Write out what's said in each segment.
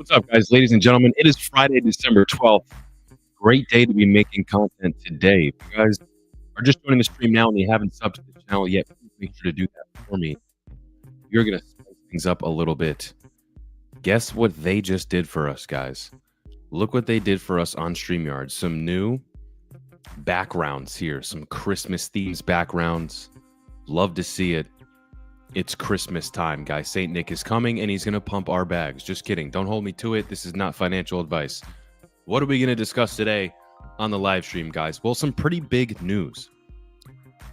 What's up, guys, ladies and gentlemen? It is Friday, December 12th. Great day to be making content today. If you guys are just joining the stream now and you haven't subbed to the channel yet, please make sure to do that for me. You're going to spice things up a little bit. Guess what they just did for us, guys? Look what they did for us on StreamYard. Some new backgrounds here, some Christmas themes backgrounds. Love to see it. It's Christmas time, guys. St. Nick is coming, and he's going to pump our bags. Just kidding. Don't hold me to it. This is not financial advice. What are we going to discuss today on the live stream, guys? Well, some pretty big news.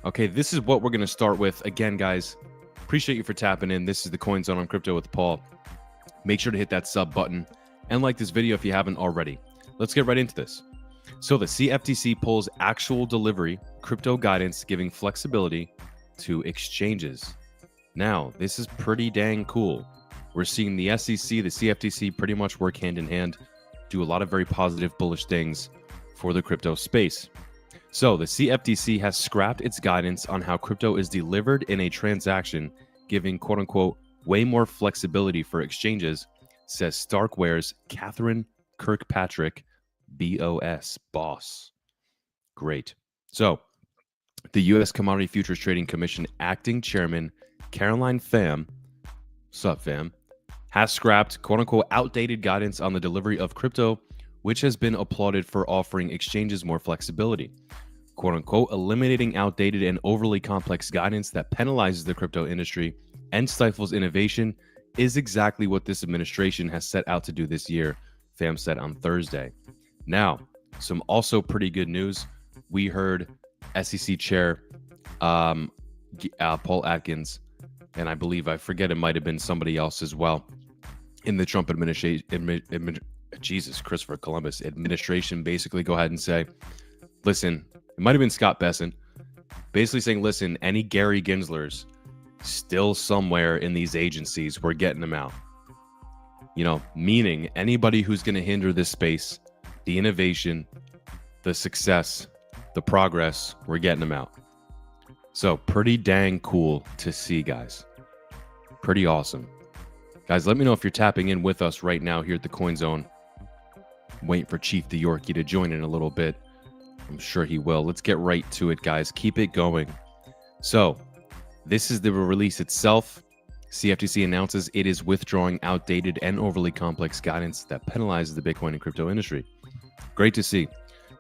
Okay, this is what we're going to start with. Again, guys, appreciate you for tapping in. This is the Coin Zone on Crypto with Paul. Make sure to hit that sub button and like this video if you haven't already. Let's get right into this. So the Cftc pulls actual delivery crypto guidance, giving flexibility to exchanges. Now, this is pretty dang cool. We're seeing the SEC, the CFTC pretty much work hand in hand, do a lot of very positive, bullish things for the crypto space. So the CFTC has scrapped its guidance on how crypto is delivered in a transaction, giving quote unquote way more flexibility for exchanges, says Starkware's Catherine Kirkpatrick, boss. Great. So the U.S. Commodity Futures Trading Commission acting chairman Caroline Pham, sup fam, has scrapped quote-unquote outdated guidance on the delivery of crypto, which has been applauded for offering exchanges more flexibility. Quote-unquote, eliminating outdated and overly complex guidance that penalizes the crypto industry and stifles innovation is exactly what this administration has set out to do this year, Pham said on Thursday. Now, some also pretty good news. We heard SEC Chair Paul Atkins, and I believe, I forget, it might have been somebody else as well in the Trump administration, Christopher Columbus administration, basically go ahead and say, listen, it might have been Scott Besson, basically saying, listen, any Gary Genslers still somewhere in these agencies, we're getting them out. You know, meaning anybody who's going to hinder this space, the innovation, the success, the progress, we're getting them out. So pretty dang cool to see, guys. Pretty awesome. Guys, let me know if you're tapping in with us right now here at the Coin Zone. Waiting for Chief the Yorkie to join in a little bit. I'm sure he will. Let's get right to it, guys. Keep it going. So this is the release itself. CFTC announces it is withdrawing outdated and overly complex guidance that penalizes the Bitcoin and crypto industry. Great to see.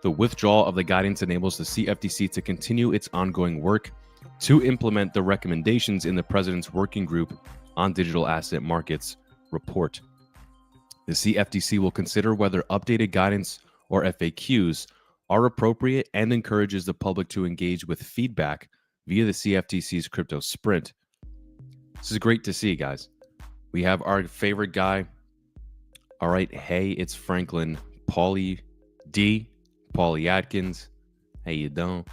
The withdrawal of the guidance enables the CFTC to continue its ongoing work to implement the recommendations in the President's Working Group on Digital Asset Markets report. The CFTC will consider whether updated guidance or FAQs are appropriate and encourages the public to engage with feedback via the CFTC's Crypto Sprint. This is great to see, guys. We have our favorite guy. All right, hey, it's Franklin Paulie Atkins. Hey, you doing?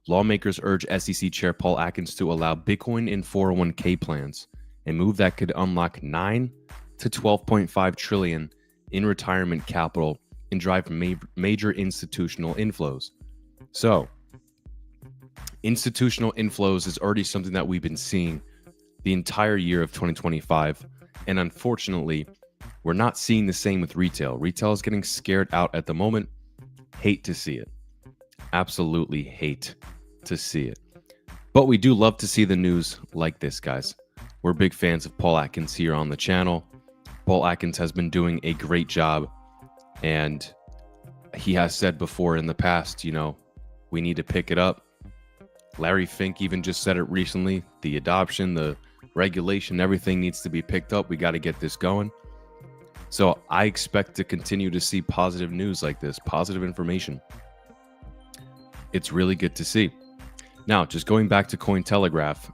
Lawmakers urge SEC Chair Paul Atkins to allow Bitcoin in 401k plans, a move that could unlock 9 to 12.5 trillion in retirement capital and drive major institutional inflows. So, institutional inflows is already something that we've been seeing the entire year of 2025, and unfortunately, we're not seeing the same with retail. Retail is getting scared out at the moment. Hate to see it. Absolutely hate to see it. But we do love to see the news like this, guys. We're big fans of Paul Atkins here on the channel. Paul Atkins has been doing a great job, and he has said before in the past, you know, we need to pick it up. Larry Fink even just said it recently. The adoption, the regulation, everything needs to be picked up. We got to get this going. So I expect to continue to see positive news like this, positive information. It's really good to see. Now, just going back to Cointelegraph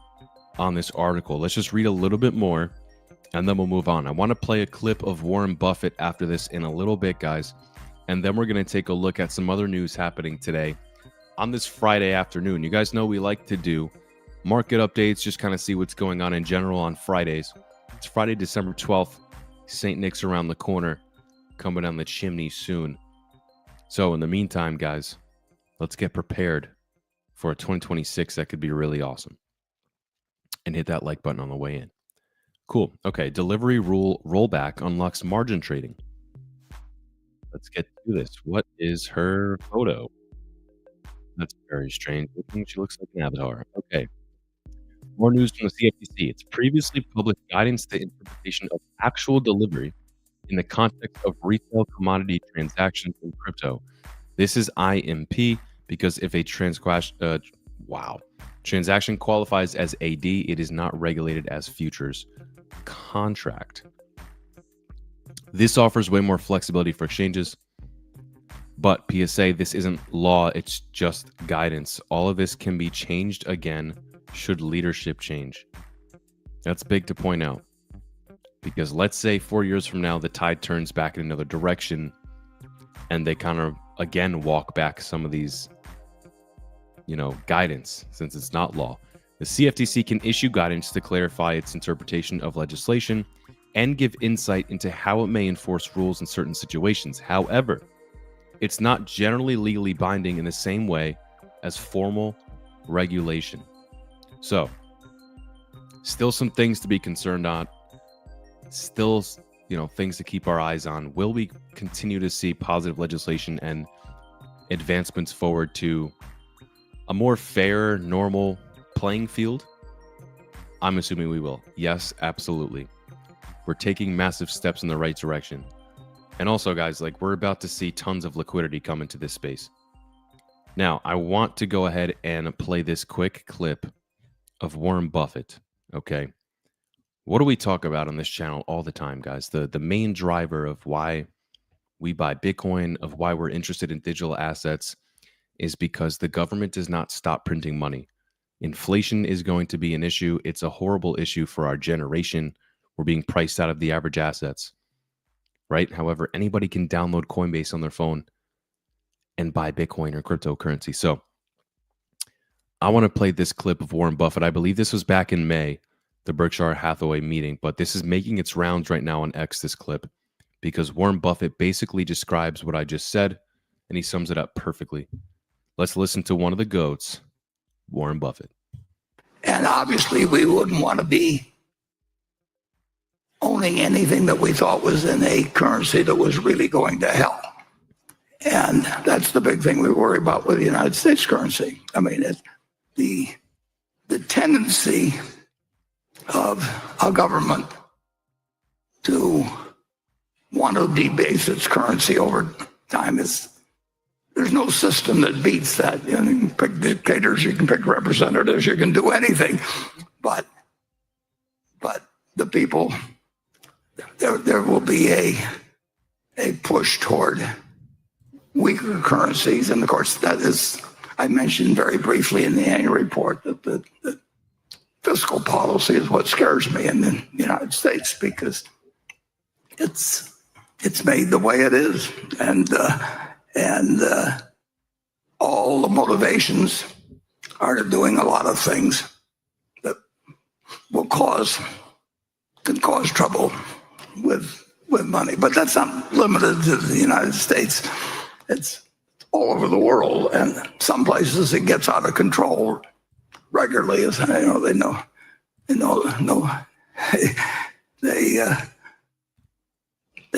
on this article, let's just read a little bit more and then we'll move on. I want to play a clip of Warren Buffett after this in a little bit, guys. And then we're going to take a look at some other news happening today on this Friday afternoon. You guys know we like to do market updates, just kind of see what's going on in general on Fridays. It's Friday, December 12th. St. Nick's around the corner, coming down the chimney soon. So in the meantime, guys, let's get prepared for a 2026 that could be really awesome. And hit that like button on the way in. Cool. Okay. Delivery rule rollback unlocks margin trading. let's get to this. What is her photo? That's very strange looking. She looks like an avatar. Okay. More news from the CFTC. It's previously published guidance to interpretation of actual delivery in the context of retail commodity transactions in crypto. This is IMP because if a transaction qualifies as AD, it is not regulated as futures contract. This offers way more flexibility for exchanges. But PSA, this isn't law, it's just guidance. All of this can be changed again should leadership change. That's big to point out. Because let's say 4 years from now, the tide turns back in another direction and they kind of, again, walk back some of these, guidance, since it's not law. The CFTC can issue guidance to clarify its interpretation of legislation and give insight into how it may enforce rules in certain situations. However, it's not generally legally binding in the same way as formal regulation. So, still some things to be concerned on. Still, things to keep our eyes on. Will we continue to see positive legislation and advancements forward to a more fair, normal playing field? I'm assuming we will. Yes, absolutely. We're taking massive steps in the right direction. And also, guys, we're about to see tons of liquidity come into this space. Now, I want to go ahead and play this quick clip of Warren Buffett, okay? What do we talk about on this channel all the time, guys? The main driver of why we buy Bitcoin, of why we're interested in digital assets, is because the government does not stop printing money. Inflation is going to be an issue. It's a horrible issue for our generation. We're being priced out of the average assets. Right? However, anybody can download Coinbase on their phone and buy Bitcoin or cryptocurrency. So I want to play this clip of Warren Buffett. I believe this was back in May, the Berkshire Hathaway meeting, but this is making its rounds right now on X, this clip, because Warren Buffett basically describes what I just said, and he sums it up perfectly. Let's listen to one of the GOATs, Warren Buffett. And obviously we wouldn't want to be owning anything that we thought was in a currency that was really going to hell. And that's the big thing we worry about with the United States currency. I mean, the tendency of a government to want to debase its currency over time there's no system that beats that. You can pick dictators, you can pick representatives, you can do anything. But the people, there will be a push toward weaker currencies. And of course, that is, I mentioned very briefly in the annual report that the fiscal policy is what scares me in the United States, because it's made the way it is. And all the motivations are doing a lot of things that can cause trouble with money. But that's not limited to the United States. It's all over the world, and some places it gets out of control regularly. As they know, they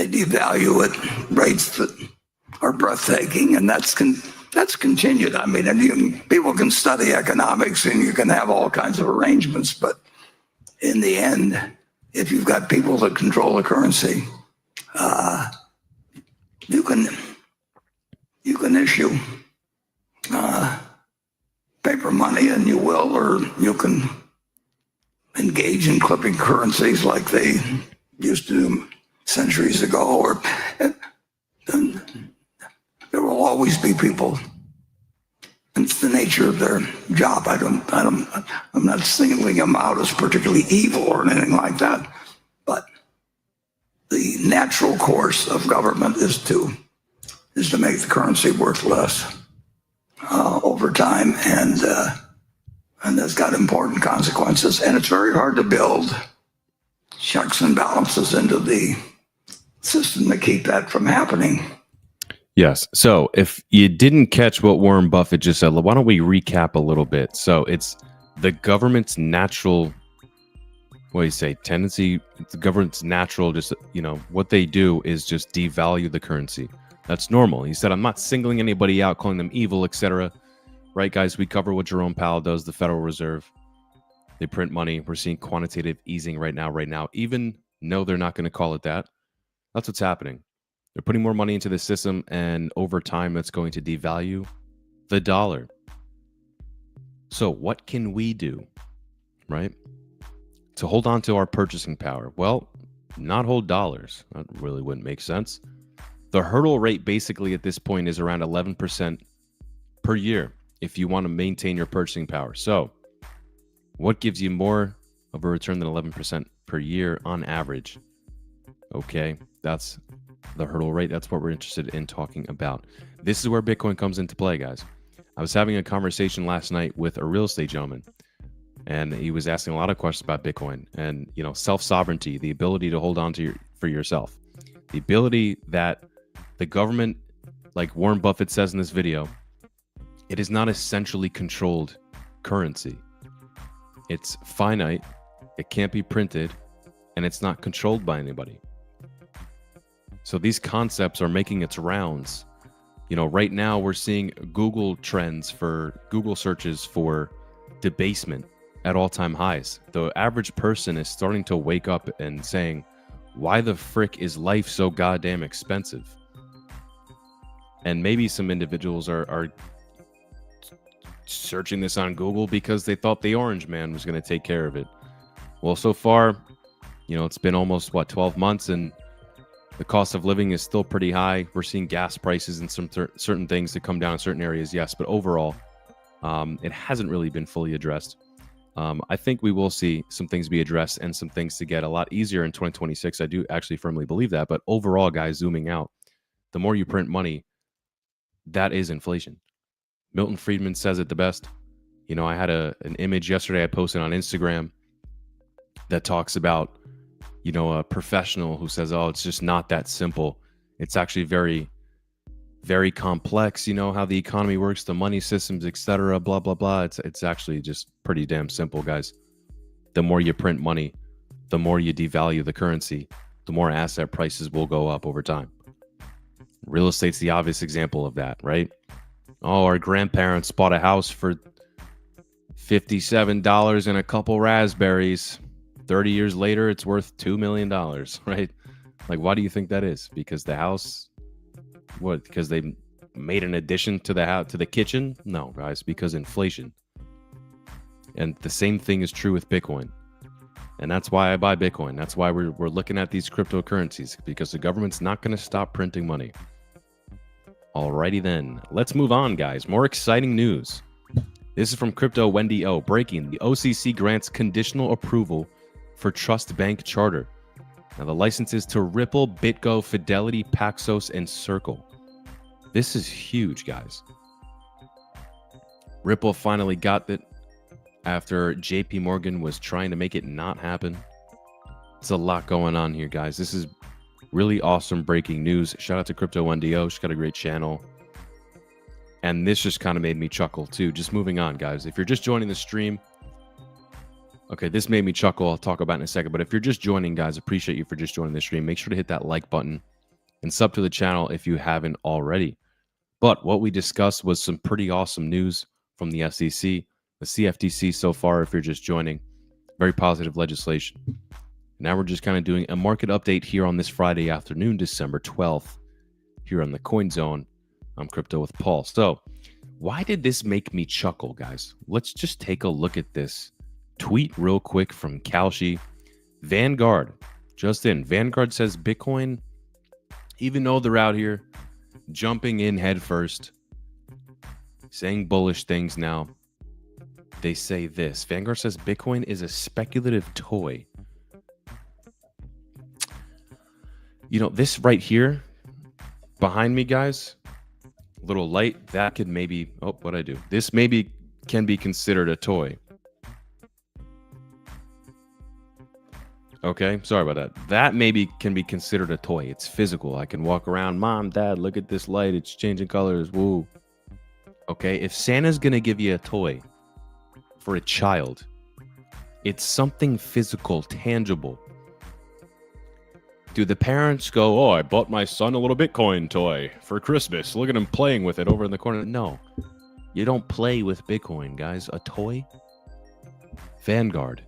devalue at rates that are breathtaking, and that's continued. I mean, and people can study economics and you can have all kinds of arrangements, but in the end, if you've got people that control the currency, you can issue paper money, and you will, or you can engage in clipping currencies like they used to do centuries ago. Or there will always be people. It's the nature of their job. I'm not singling them out as particularly evil or anything like that. But the natural course of government is to make the currency worth less over time, and that's got important consequences. And it's very hard to build checks and balances into the system to keep that from happening. Yes. So if you didn't catch what Warren Buffett just said, why don't we recap a little bit? So it's the government's natural, what do you say, tendency, the government's natural, just, what they do is just devalue the currency. That's normal. He said, I'm not singling anybody out, calling them evil, etc. Right, guys? We cover what Jerome Powell does, the Federal Reserve. They print money. We're seeing quantitative easing right now. Even though they're not going to call it that, that's what's happening. They're putting more money into the system, and over time, that's going to devalue the dollar. So what can we do, right, to hold on to our purchasing power? Well, not hold dollars. That really wouldn't make sense. The hurdle rate basically at this point is around 11% per year if you want to maintain your purchasing power. So what gives you more of a return than 11% per year on average? Okay, that's the hurdle rate. That's what we're interested in talking about. This is where Bitcoin comes into play, guys. I was having a conversation last night with a real estate gentleman, and he was asking a lot of questions about Bitcoin and, self-sovereignty, the ability to hold on to for yourself, the ability that the government, like Warren Buffett says in this video, it is not a centrally controlled currency. It's finite, it can't be printed, and it's not controlled by anybody. So these concepts are making its rounds. Right now we're seeing Google trends for Google searches for debasement at all-time highs. The average person is starting to wake up and saying, why the frick is life so goddamn expensive? And maybe some individuals are searching this on Google because they thought the orange man was going to take care of it. Well, so far, it's been almost 12 months, and the cost of living is still pretty high. We're seeing gas prices and some certain things that come down in certain areas, yes, but overall, it hasn't really been fully addressed. I think we will see some things be addressed and some things to get a lot easier in 2026. I do actually firmly believe that. But overall, guys, zooming out, the more you print money, that is inflation. Milton Friedman says it the best. I had an image yesterday I posted on Instagram that talks about, a professional who says, oh, it's just not that simple. It's actually very, very complex, how the economy works, the money systems, etc., blah, blah, blah. It's actually just pretty damn simple, guys. The more you print money, the more you devalue the currency, the more asset prices will go up over time. Real estate's the obvious example of that, right? Oh, our grandparents bought a house for $57 and a couple raspberries. 30 years later, it's worth $2 million, right? Like, why do you think that is? Because the house, what? Because they made an addition to the house, to the kitchen? No, guys, because inflation. And the same thing is true with Bitcoin. And that's why I buy Bitcoin. That's why we're looking at these cryptocurrencies, because the government's not going to stop printing money. Alrighty then, let's move on, guys. More exciting news. This is from Crypto Wendy O. Breaking: the OCC grants conditional approval for Trust Bank Charter. Now the licenses to Ripple, BitGo, Fidelity, Paxos, and Circle. This is huge, guys. Ripple finally got it after JP Morgan was trying to make it not happen. It's a lot going on here, guys. This is really awesome breaking news. Shout out to Crypto Wendy O. She's got a great channel. And this just kind of made me chuckle too. Just moving on, guys. If you're just joining the stream, okay, this made me chuckle. I'll talk about it in a second. But if you're just joining, guys, appreciate you for just joining the stream. Make sure to hit that like button and sub to the channel if you haven't already. But what we discussed was some pretty awesome news from the SEC, the Cftc so far, if you're just joining. Very positive legislation. Now we're just kind of doing a market update here on this Friday afternoon, December 12th, here on the Coin Zone. I'm Crypto with Paul. So why did this make me chuckle, guys? Let's just take a look at this tweet real quick from Kalshi. Vanguard, just in. Vanguard says Bitcoin, even though they're out here jumping in head first, saying bullish things now, they say this. Vanguard says Bitcoin is a speculative toy. This right here behind me, guys, little light, that could maybe, what'd I do? This maybe can be considered a toy. Okay, sorry about that. That maybe can be considered a toy. It's physical. I can walk around, Mom, Dad, look at this light. It's changing colors. Woo. Okay, if Santa's going to give you a toy for a child, it's something physical, tangible. Do the parents go, oh, I bought my son a little Bitcoin toy for Christmas. Look at him playing with it over in the corner. No, you don't play with Bitcoin, guys. A toy? Vanguard.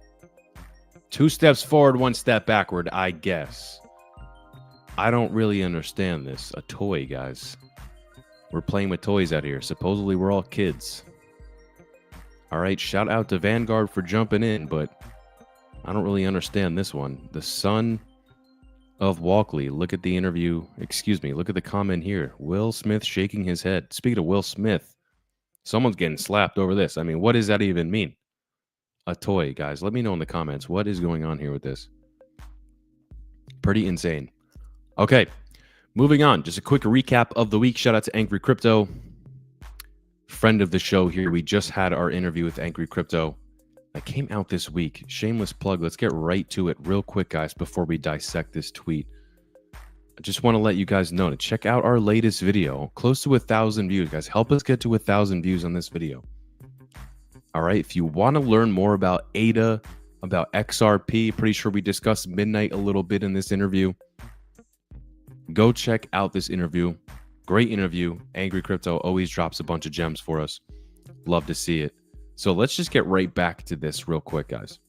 2 steps forward, 1 step backward, I guess. I don't really understand this. A toy, guys. We're playing with toys out here. Supposedly we're all kids. All right, shout out to Vanguard for jumping in, but I don't really understand this one. The son of Walkley. Look at the interview. Excuse me. Look at the comment here. Will Smith shaking his head. Speaking of Will Smith, someone's getting slapped over this. I mean, what does that even mean? A toy, guys. Let me know in the comments. What is going on here with this? Pretty insane. Okay, moving on. Just a quick recap of the week. Shout out to Angry Crypto, friend of the show here. We just had our interview with Angry Crypto that came out this week. Shameless plug. Let's get right to it real quick, guys, before we dissect this tweet. I just want to let you guys know to check out our latest video. Close to 1,000 views, guys. Help us get to 1,000 views on this video. All right, if you want to learn more about ADA, about XRP, pretty sure we discussed Midnight a little bit in this interview. Go check out this interview. Great interview. Angry Crypto always drops a bunch of gems for us. Love to see it. So let's just get right back to this real quick, guys.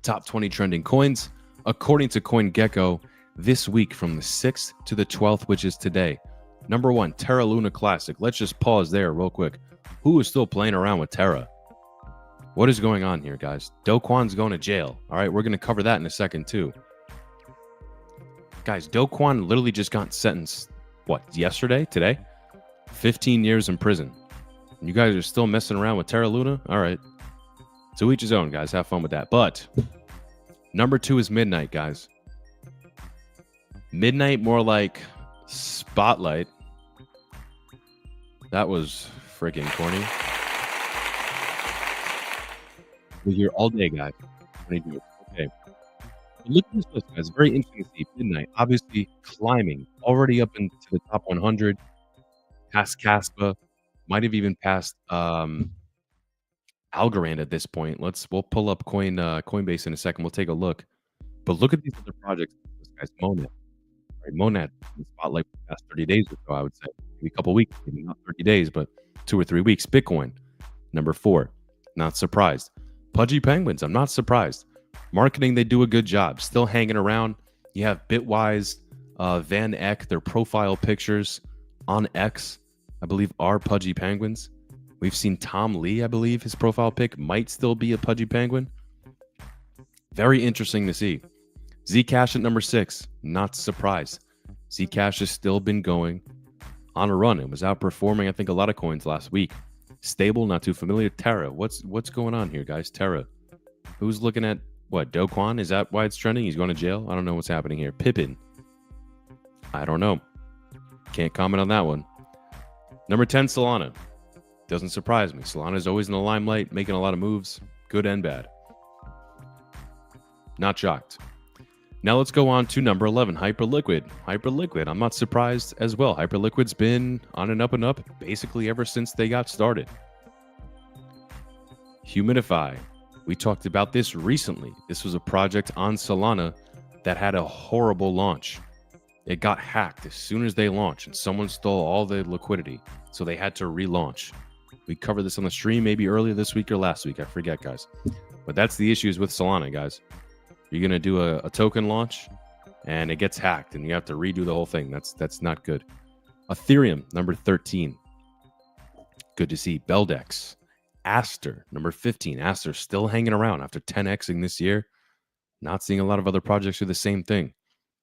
Top 20 trending coins. According to CoinGecko, this week from the 6th to the 12th, which is today. Number 1, Terra Luna Classic. Let's just pause there real quick. Who is still playing around with Terra? What is going on here, guys? Do Kwon's going to jail. All right, we're going to cover that in a second, too. Guys, Do Kwon literally just got sentenced, what, yesterday? Today? 15 years in prison. And you guys are still messing around with Terra Luna? All right. To each his own, guys. Have fun with that. But number 2 is Midnight, guys. Midnight, more like Spotlight. That was freaking corny. We're here all day, guys. Okay. Look at this list, guys. Very interesting to see. Midnight, obviously climbing, already up into the top 100, past Caspa, might have even passed Algorand at this point. We'll pull up Coinbase in a second. We'll take a look. But look at these other projects, guys. Monad, right? Monad in the spotlight for the past 30 days or so, I would say. Maybe a couple weeks, maybe not 30 days, but 2 or 3 weeks. Bitcoin, number 4. Not surprised. Pudgy Penguins, I'm not surprised. Marketing, they do a good job. Still hanging around. You have Bitwise, Van Eck, their profile pictures on X, I believe, are Pudgy Penguins. We've seen Tom Lee, I believe, his profile pic might still be a Pudgy Penguin. Very interesting to see. Zcash at number 6, not surprised. Zcash has still been going on a run. It was outperforming, I think, a lot of coins last week. Stable, not too familiar. Terra, what's going on here, guys? Terra. Who's looking at what? Do Kwon? Is that why it's trending? He's going to jail? I don't know what's happening here. Pippin. I don't know. Can't comment on that one. Number 10, Solana. Doesn't surprise me. Solana is always in the limelight, making a lot of moves, good and bad. Not shocked. Now let's go on to number 11, Hyperliquid. Hyperliquid, I'm not surprised as well. Hyperliquid's been on and up basically ever since they got started. Humidify. We talked about this recently. This was a project on Solana that had a horrible launch. It got hacked as soon as they launched, and someone stole all the liquidity, so they had to relaunch. We covered this on the stream maybe earlier this week or last week. I forget, guys. But that's the issues with Solana, guys. You're going to do a token launch, and it gets hacked, and you have to redo the whole thing. That's not good. Ethereum, number 13. Good to see. Beldex. Aster, number 15. Aster still hanging around after 10xing this year. Not seeing a lot of other projects do the same thing.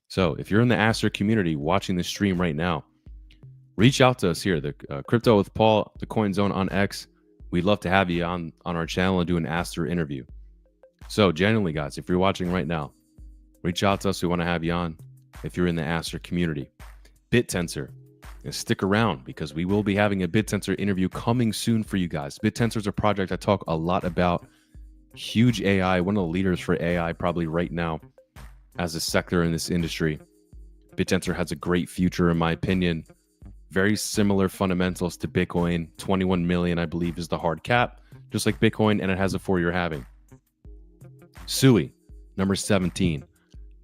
So if you're in the Aster community watching the stream right now, reach out to us here, the Crypto with Paul, the Coin Zone on X. We'd love to have you on our channel and do an Aster interview. So genuinely, guys, if you're watching right now, reach out to us. We want to have you on if you're in the Aster community. BitTensor. And stick around because we will be having a BitTensor interview coming soon for you guys. BitTensor is a project I talk a lot about. Huge AI, one of the leaders for AI probably right now as a sector in this industry. BitTensor has a great future in my opinion. Very similar fundamentals to Bitcoin. 21 million, I believe, is the hard cap, just like Bitcoin, and it has a 4-year halving. Sui, number 17.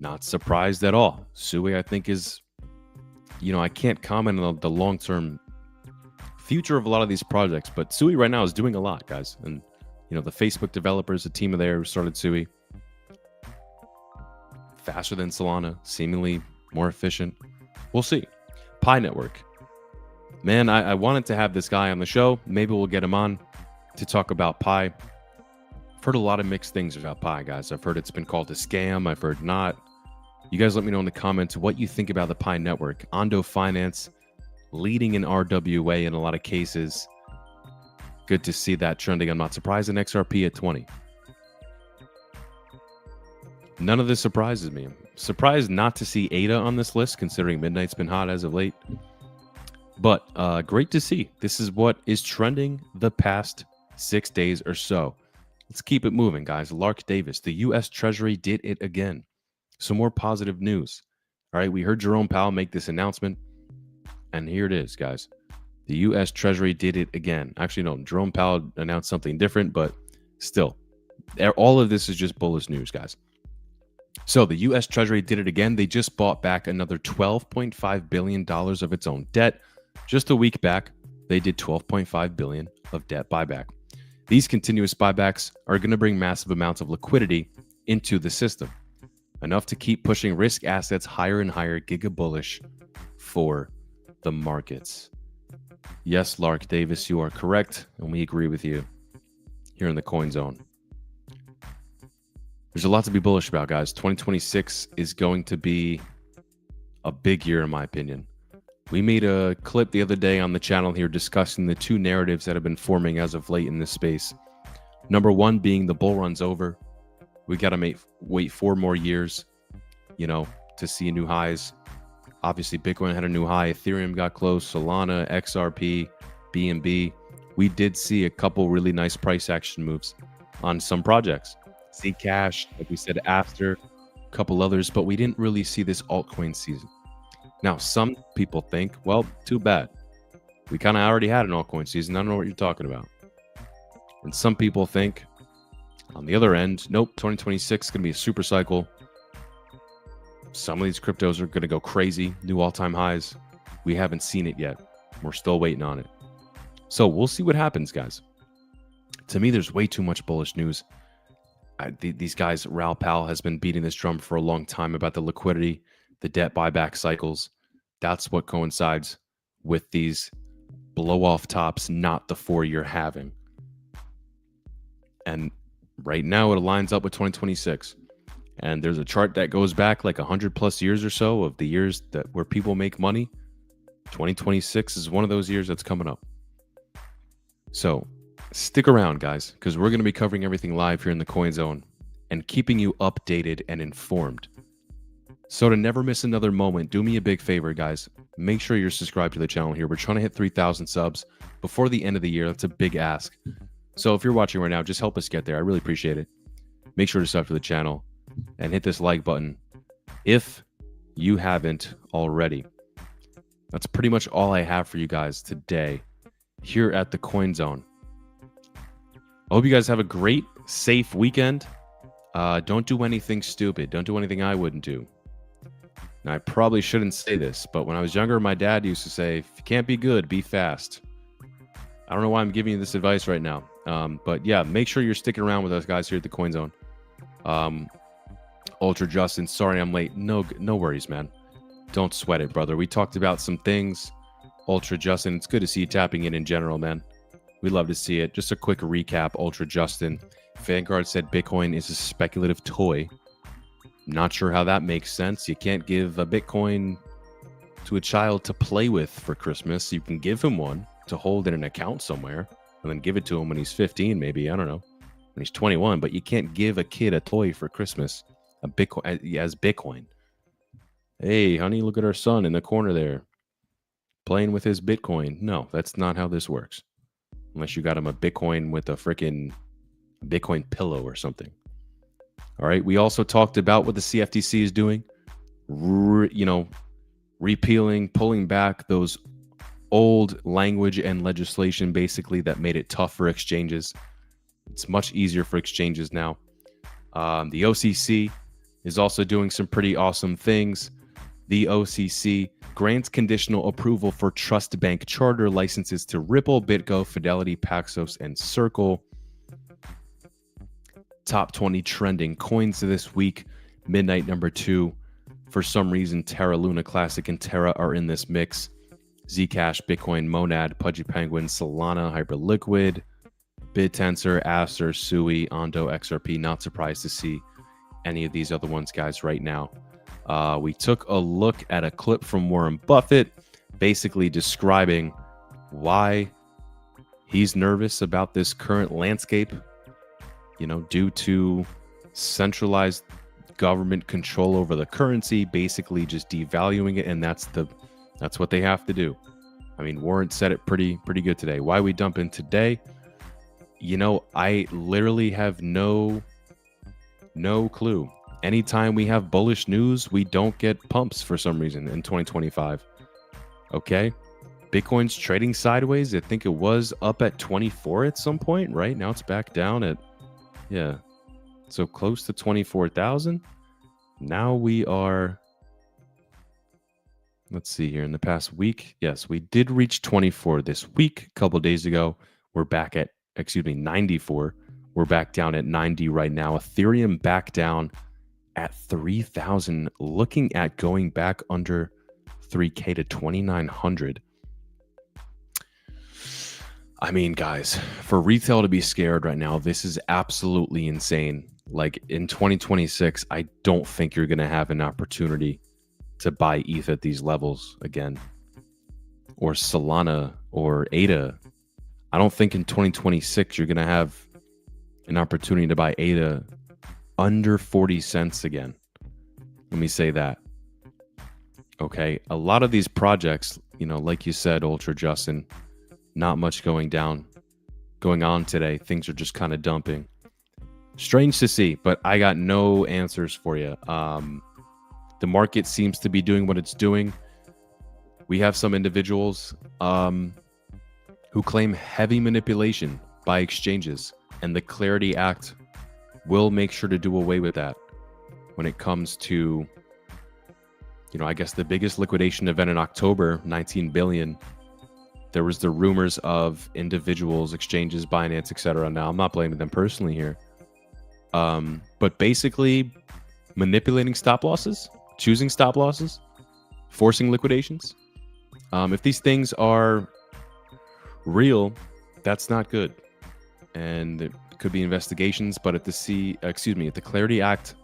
Not surprised at all. Sui, I think, is, I can't comment on the long-term future of a lot of these projects, but Sui right now is doing a lot, guys. And, the Facebook developers, the team of there who started Sui, faster than Solana, seemingly more efficient. We'll see. Pi Network. Man, I wanted to have this guy on the show. Maybe we'll get him on to talk about Pi. I've heard a lot of mixed things about Pi, guys. I've heard it's been called a scam. I've heard not. You guys let me know in the comments what you think about the Pi Network. Ondo Finance leading in RWA in a lot of cases. Good to see that trending. I'm not surprised in XRP at 20. None of this surprises me. I'm surprised not to see ADA on this list, considering Midnight's been hot as of late. But great to see. This is what is trending the past 6 days or so. Let's keep it moving, guys. Lark Davis, the U.S. Treasury did it again. Some more positive news. All right, we heard Jerome Powell make this announcement, and here it is, guys. The U.S. Treasury did it again. Actually, no, Jerome Powell announced something different, but still, all of this is just bullish news, guys. So the U.S. Treasury did it again. They just bought back another $12.5 billion of its own debt. Just a week back, they did $12.5 billion of debt buyback. These continuous buybacks are going to bring massive amounts of liquidity into the system, enough to keep pushing risk assets higher and higher, giga bullish for the markets. Yes, Lark Davis, you are correct, and we agree with you here in the Coin Zone. There's a lot to be bullish about, guys. 2026 is going to be a big year, in my opinion. We made a clip the other day on the channel here discussing the two narratives that have been forming as of late in this space. Number one being the bull run's over. We got to wait 4 more years, to see new highs. Obviously, Bitcoin had a new high. Ethereum got close. Solana, XRP, BNB. We did see a couple really nice price action moves on some projects. Zcash, like we said, after a couple others, but we didn't really see this altcoin season. Now, some people think, well, too bad. We kind of already had an altcoin season. I don't know what you're talking about. And some people think, on the other end, nope, 2026 is going to be a super cycle. Some of these cryptos are going to go crazy, new all-time highs. We haven't seen it yet. We're still waiting on it. So we'll see what happens, guys. To me, there's way too much bullish news. These guys, Raoul Pal has been beating this drum for a long time about the liquidity, the debt buyback cycles. That's what coincides with these blow-off tops, not the 4-year halving. And right now it aligns up with 2026. And there's a chart that goes back like 100 plus years or so of the years where people make money. 2026 is one of those years that's coming up. So stick around, guys, because we're going to be covering everything live here in the Coin Zone and keeping you updated and informed. So to never miss another moment, do me a big favor, guys. Make sure you're subscribed to the channel here. We're trying to hit 3,000 subs before the end of the year. That's a big ask. So if you're watching right now, just help us get there. I really appreciate it. Make sure to sub to the channel and hit this like button if you haven't already. That's pretty much all I have for you guys today here at the Coin Zone. I hope you guys have a great, safe weekend. Don't do anything stupid. Don't do anything I wouldn't do. Now, I probably shouldn't say this, but when I was younger, my dad used to say, if you can't be good, be fast. I don't know why I'm giving you this advice right now. But yeah, make sure you're sticking around with us guys here at the Coin Zone. Ultra Justin, sorry I'm late. No worries, man. Don't sweat it, brother. We talked about some things. Ultra Justin, it's good to see you tapping in general, man. We'd love to see it. Just a quick recap, Ultra Justin. Vanguard said Bitcoin is a speculative toy. Not sure how that makes sense. You can't give a Bitcoin to a child to play with for Christmas. You can give him one to hold in an account somewhere and then give it to him when he's 15, maybe. I don't know. When he's 21, but you can't give a kid a toy for Christmas, a Bitcoin as Bitcoin. Hey, honey, look at our son in the corner there playing with his Bitcoin. No, that's not how this works. Unless you got him a Bitcoin with a freaking Bitcoin pillow or something. All right. We also talked about what the CFTC is doing, repealing, pulling back those old language and legislation, basically, that made it tough for exchanges. It's much easier for exchanges now. The OCC is also doing some pretty awesome things. The OCC grants conditional approval for trust bank charter licenses to Ripple, BitGo, Fidelity, Paxos, and Circle. Top 20 trending coins this week. Midnight number 2. For some reason, Terra Luna Classic and Terra are in this mix. Zcash, Bitcoin, Monad, Pudgy Penguin, Solana, Hyperliquid, BitTensor, Aster, Sui, Ondo, XRP. Not surprised to see any of these other ones, guys, right now. We took a look at a clip from Warren Buffett, basically describing why he's nervous about this current landscape, due to centralized government control over the currency, basically just devaluing it, and that's what they have to do. I mean, Warren said it pretty good today. Why we dump in today? I literally have no clue. Anytime we have bullish news, we don't get pumps for some reason in 2025. Okay? Bitcoin's trading sideways. I think it was up at 24 at some point, right? Now it's back down at, so close to 24,000. Now we are, let's see here, in the past week. Yes, we did reach 24 this week. A couple days ago, we're back at, 94. We're back down at 90 right now. Ethereum back down at 3,000, looking at going back under 3K to 2,900. I mean, guys, for retail to be scared right now, this is absolutely insane. Like in 2026, I don't think you're going to have an opportunity to buy ETH at these levels again, or Solana or ADA. I don't think in 2026 you're going to have an opportunity to buy ADA under 40 cents again. Let me say that. Okay, a lot of these projects, like you said, Ultra Justin, not much going on today. Things are just kind of dumping. Strange to see, but I got no answers for you. The market seems to be doing what it's doing. We have some individuals who claim heavy manipulation by exchanges, and the Clarity Act will make sure to do away with that when it comes to, I guess the biggest liquidation event in October, 19 billion. There was the rumors of individuals, exchanges, Binance, etc. Now, I'm not blaming them personally here. But basically manipulating stop losses, choosing stop losses, forcing liquidations. If these things are real, that's not good. And it could be investigations, but if the Clarity Act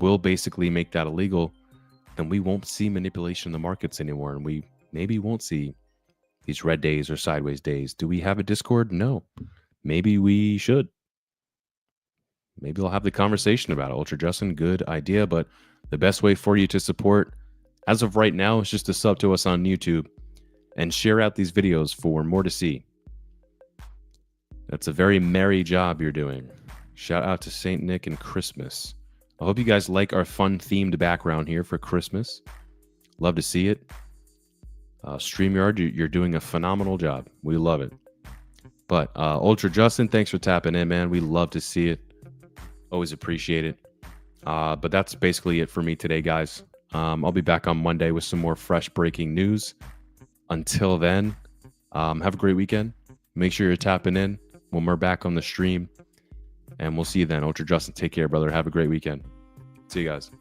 will basically make that illegal, then we won't see manipulation in the markets anymore. And we maybe won't see these red days or sideways days. Do we have a Discord? No. Maybe we should. Maybe I'll have the conversation about it. Ultra Justin, good idea. But the best way for you to support, as of right now, is just to sub to us on YouTube and share out these videos for more to see. That's a very merry job you're doing. Shout out to St. Nick and Christmas. I hope you guys like our fun themed background here for Christmas. Love to see it. StreamYard, you're doing a phenomenal job. We love it. But Ultra Justin, thanks for tapping in, man. We love to see it. Always appreciate it. But that's basically it for me today, guys. I'll be back on Monday with some more fresh breaking news. Until then, have a great weekend. Make sure you're tapping in when we're back on the stream. And we'll see you then. Ultra Justin, take care, brother. Have a great weekend. See you guys.